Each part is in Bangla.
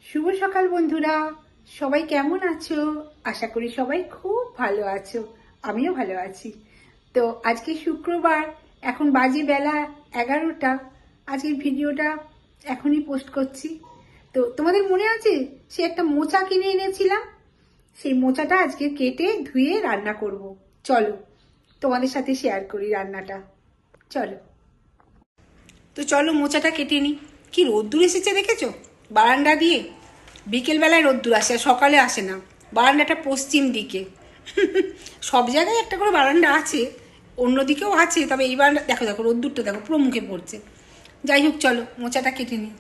শুভ সকাল বন্ধুরা, সবাই কেমন আছো? আশা করি সবাই খুব ভালো আছো। আমিও ভালো আছি। তো আজকে শুক্রবার, এখন বাজে বেলা 11টা। আজকের ভিডিওটা এখনই পোস্ট করছি। তো তোমাদের মনে আছে সে একটা মোচা কিনে এনেছিলাম, সেই মোচাটা আজকে কেটে ধুয়ে রান্না করব। চলো তোমাদের সাথে শেয়ার করি রান্নাটা। চলো মোচাটা কেটে নিই। কি রোদ্দুর এসেছে দেখেছো বারান্দা দিয়ে? বিকেলবেলায় রোদ্দুর আসে, সকালে আসে না। বারান্দাটা পশ্চিম দিকে। সব জায়গায় একটা করে বারান্দা আছে, অন্যদিকেও আছে, তবে এই বারান্দা দেখো দেখো রোদ্দুরটা দেখো পুরো মুখে পড়ছে। যাই হোক চলো মোচাটা কেটে নিই।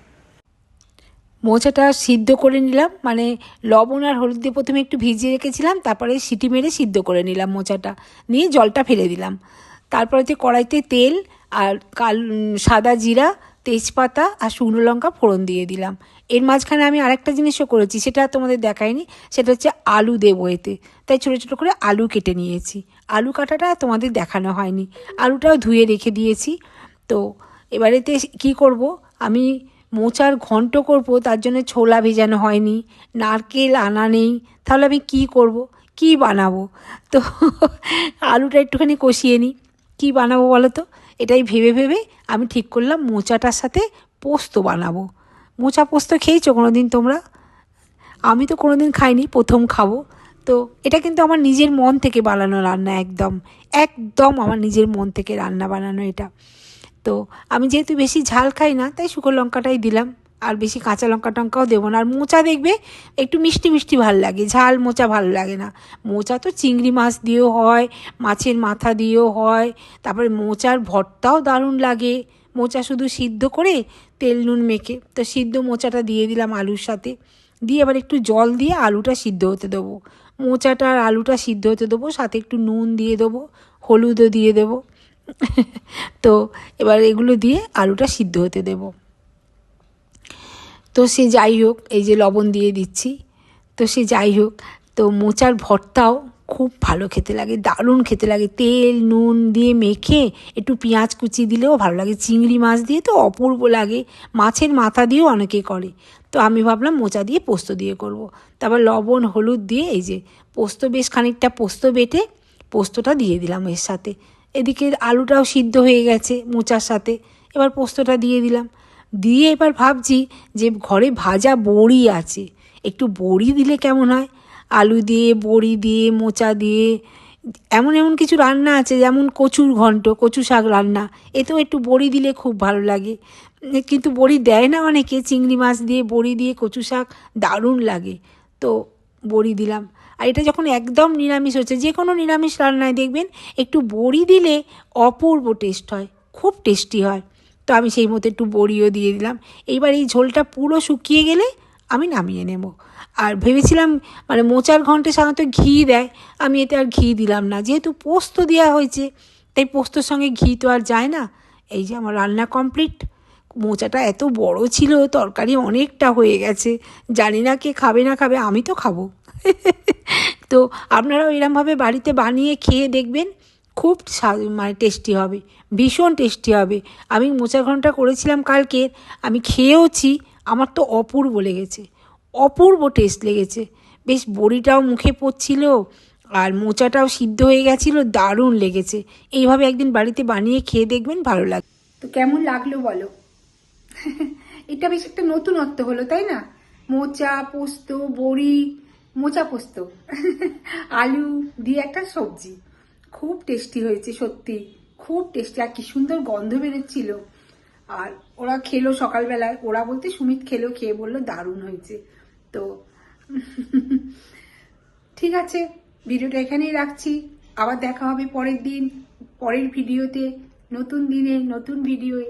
মোচাটা সিদ্ধ করে নিলাম, মানে লবণ আর হলুদ দিয়ে প্রথমে একটু ভিজিয়ে রেখেছিলাম, তারপরে সিটি মেরে সিদ্ধ করে নিলাম মোচাটা, নিয়ে জলটা ফেলে দিলাম। তারপরে কড়াইতে তেল আর সাদা জিরা, তেজপাতা আর শুকনো লঙ্কা ফোড়ন দিয়ে দিলাম। এর মাঝখানে আমি আরেকটা জিনিসও করেছি, সেটা তোমাদের দেখাইনি। সেটা হচ্ছে আলু দেবো এতে, তাই ছোটো ছোটো করে আলু কেটে নিয়েছি। আলু কাটাটা তোমাদের দেখানো হয়নি, আলুটাও ধুয়ে রেখে দিয়েছি। তো এবারেতে কি করব, আমি মোচার ঘন্ট করব, তার জন্য ছোলা ভেজানো হয়নি, নারকেল আনা নেই। তাহলে আমি কি করব, কি বানাবো? তো আলুটা একটুখানি কষিয়ে নিই, কী বানাবো বলো তো? এটাই ভেবে ভেবে আমি ঠিক করলাম মোচাটার সাথে পোস্ত বানাবো। মোচা পোস্ত খেয়েছো কোনো দিন তোমরা? আমি তো কোনো দিন খাইনি, প্রথম খাবো। তো এটা কিন্তু আমার নিজের মন থেকে বানানো রান্না, একদম একদম আমার নিজের মন থেকে রান্না বানানো এটা। তো আমি যেহেতু বেশি ঝাল খাই না, তাই শুকনো লঙ্কাটাই দিলাম, আর বেশি কাঁচা লঙ্কা টঙ্কাও দেবো না। আর মোচা দেখবে একটু মিষ্টি মিষ্টি ভালো লাগে, ঝাল মোচা ভালো লাগে না। মোচা তো চিংড়ি মাছ দিয়েও হয়, মাছের মাথা দিয়েও হয়, তারপরে মোচার ভর্তাও দারুণ লাগে। মোচা শুধু সিদ্ধ করে তেল নুন মেখে, তো সিদ্ধ মোচাটা দিয়ে দিলাম আলুর সাথে, দিয়ে এবার একটু জল দিয়ে আলুটা সিদ্ধ হতে দেবো। মোচাটা আর আলুটা সিদ্ধ হতে দেবো, সাথে একটু নুন দিয়ে দেবো, হলুদও দিয়ে দেবো। তো এবার এগুলো দিয়ে আলুটা সিদ্ধ হতে দেব। তো সে যাই হোক, এই যে লবণ দিয়ে দিচ্ছি। তো সে যাই হোক, তো মোচার ভর্তাও খুব ভালো খেতে লাগে, দারুণ খেতে লাগে। তেল নুন দিয়ে মেখে একটু পেঁয়াজ কুচি দিলেও ভালো লাগে। চিংড়ি মাছ দিয়ে তো অপূর্ব লাগে, মাছের মাথা দিয়েও অনেকে করে। তো আমি ভাবলাম মোচা দিয়ে পোস্ত দিয়ে করব। তারপর লবণ হলুদ দিয়ে এই যে পোস্ত, বেশ খানিকটা পোস্ত বেটে পোস্তটা দিয়ে দিলাম এর সাথে। এদিকে আলুটাও সিদ্ধ হয়ে গেছে মোচার সাথে, এবার পোস্তটা দিয়ে দিলাম। দিয়ে এবার ভাবছি যে ঘরে ভাজা বড়ি আছে, একটু বড়ি দিলে কেমন হয়? আলু দিয়ে বড়ি দিয়ে মোচা দিয়ে এমন এমন কিছু রান্না আছে, যেমন কচুর ঘন্ট, কচু শাক রান্না, এতেও একটু বড়ি দিলে খুব ভালো লাগে। কিন্তু বড়ি দেয় না অনেকে, চিংড়ি মাছ দিয়ে বড়ি দিয়ে কচু শাক দারুণ লাগে। তো বড়ি দিলাম। আর এটা যখন একদম নিরামিষ হচ্ছে, যে কোনো নিরামিষ রান্নায় দেখবেন একটু বড়ি দিলে অপূর্ব টেস্ট হয়, খুব টেস্টি হয়। তো আমি সেই মতো একটু বড়িও দিয়ে দিলাম। এইবার এই ঝোলটা পুরো শুকিয়ে গেলে আমি নামিয়ে নেব। আর ভেবেছিলাম, মানে মোচার ঘন্টে সাধারণত ঘি দেয়, আমি এতে আর ঘি দিলাম না, যেহেতু পোস্ত দেওয়া হয়েছে, তাই পোস্তর সঙ্গে ঘি তো আর যায় না। এই যে আমার রান্না কমপ্লিট। মোচাটা এত বড় ছিল, তরকারি অনেকটা হয়ে গেছে, জানি না কে খাবে না খাবে, আমি তো খাবো। তো আপনারাও এরমভাবে বাড়িতে বানিয়ে খেয়ে দেখবেন, খুব মানে টেস্টি হবে, ভীষণ টেস্টি হবে। আমি মোচা ঘন্টটা করেছিলাম কালকে, আমি খেয়েওছি, আমার তো অপূর্ব লেগেছে, অপূর্ব টেস্ট লেগেছে। বেশ বড়িটাও মুখে পড়ছিল, আর মোচাটাও সিদ্ধ হয়ে গেছিলো, দারুণ লেগেছে। এইভাবে একদিন বাড়িতে বানিয়ে খেয়ে দেখবেন, ভালো লাগবে। তো কেমন লাগলো বলো? এটা বেশ একটা নতুনত্ব হলো, তাই না? মোচা পোস্ত, বড়ি, মোচা পোস্ত, আলু দিয়ে একটা সবজি, খুব টেস্টি হয়েছে সত্যি, খুব টেস্টি। আর কি সুন্দর গন্ধ বেরোচ্ছিল। আর ওরা খেলো সকালবেলায়, ওরা বলতে সুমিত খেলো, খেয়ে বললো দারুণ হয়েছে। তো ঠিক আছে, ভিডিওটা এখানেই রাখছি। আবার দেখা হবে পরের দিন, পরের ভিডিওতে, নতুন দিনে নতুন ভিডিওয়ে।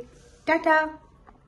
টাটা।